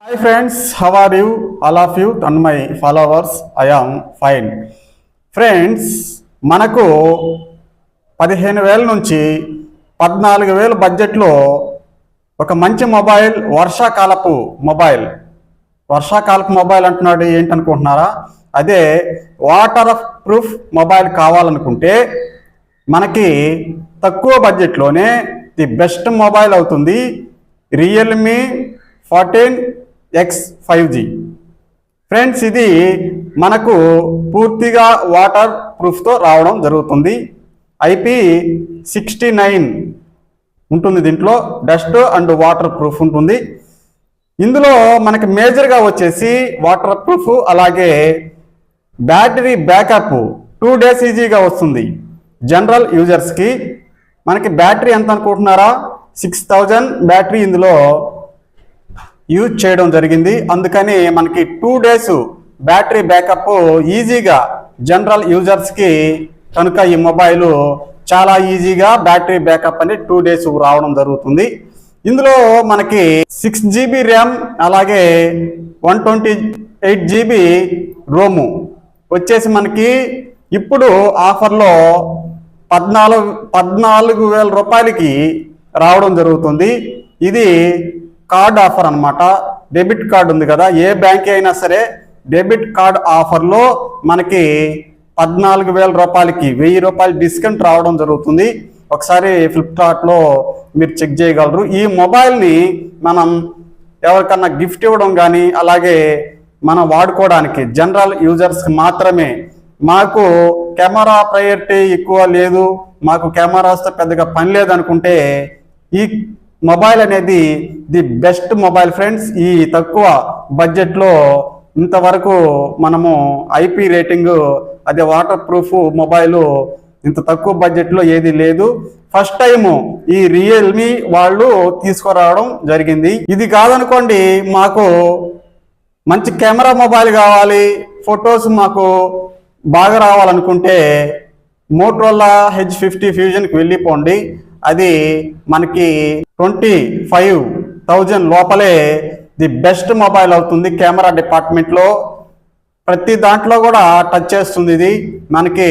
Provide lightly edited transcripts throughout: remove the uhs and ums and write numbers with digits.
Hi friends, how are you? All of you and my followers, I am fine. Friends, మనకు 15,000 నుంచి 14,000 బడ్జెట్లో ఒక మంచి మొబైల్ వర్షాకాలపు మొబైల్ అంటున్నాడు ఏంటనుకుంటున్నారా? అదే వాటర్ ప్రూఫ్ మొబైల్ కావాలనుకుంటే మనకి తక్కువ బడ్జెట్లోనే ది బెస్ట్ మొబైల్ అవుతుంది రియల్మీ 14X 5G. ఫ్రెండ్స్, ఇది మనకు పూర్తిగా వాటర్ ప్రూఫ్తో రావడం జరుగుతుంది. IP69 ఉంటుంది, దీంట్లో డస్ట్ అండ్ వాటర్ ప్రూఫ్ ఉంటుంది. ఇందులో మనకి మేజర్గా వచ్చేసి వాటర్ ప్రూఫ్, అలాగే బ్యాటరీ బ్యాకప్ 2 days ఈజీగా వస్తుంది. జనరల్ యూజర్స్కి మనకి బ్యాటరీ ఎంత అనుకుంటున్నారా? 6000 బ్యాటరీ ఇందులో యూజ్ చేయడం జరిగింది. అందుకని మనకి 2 days బ్యాటరీ బ్యాకప్ ఈజీగా జనరల్ యూజర్స్కి కనుక ఈ మొబైల్ చాలా ఈజీగా బ్యాటరీ బ్యాకప్ అనేది 2 days రావడం జరుగుతుంది. ఇందులో మనకి 6GB ర్యామ్, అలాగే 128GB రోము వచ్చేసి మనకి ఇప్పుడు ఆఫర్లో 14,000 రూపాయలకి రావడం జరుగుతుంది. ఇది కార్డ్ ఆఫర్ అన్నమాట. డెబిట్ కార్డు ఉంది కదా, ఏ బ్యాంక్ అయినా సరే డెబిట్ కార్డ్ ఆఫర్లో మనకి 14,000 రూపాయలకి 1,000 రూపాయలు డిస్కౌంట్ రావడం జరుగుతుంది. ఒకసారి ఫ్లిప్కార్ట్లో మీరు చెక్ చేయగలరు. ఈ మొబైల్ని మనం ఎవరికన్నా గిఫ్ట్ ఇవ్వడం కానీ, అలాగే మనం వాడుకోవడానికి జనరల్ యూజర్స్కి మాత్రమే. మాకు కెమెరా ప్రయారిటీ ఎక్కువ లేదు, మాకు కెమెరాస్తో పెద్దగా పని లేదనుకుంటే ఈ మొబైల్ అనేది ది బెస్ట్ మొబైల్ ఫ్రెండ్స్. ఈ తక్కువ బడ్జెట్లో ఇంతవరకు మనము IP రేటింగ్, అదే వాటర్ ప్రూఫ్ మొబైల్ ఇంత తక్కువ బడ్జెట్లో ఏది లేదు. ఫస్ట్ టైం ఈ రియల్మీ వాళ్ళు తీసుకురావడం జరిగింది. ఇది కాదనుకోండి, మాకు మంచి కెమెరా మొబైల్ కావాలి, ఫొటోస్ మాకు బాగా రావాలనుకుంటే మోటరోలా H50 ఫ్యూజన్కి వెళ్ళిపోండి. అది మనకి 25,000 లోపలే ది బెస్ట్ మొబైల్ అవుతుంది. కెమెరా డిపార్ట్మెంట్లో ప్రతి దాంట్లో కూడా టచ్ చేస్తుంది. ఇది మనకి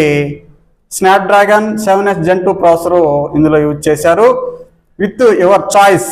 స్నాప్డ్రాగన్ 7S Gen 2 ప్రాసెసర్ ఇందులో యూజ్ చేశారు. With your choice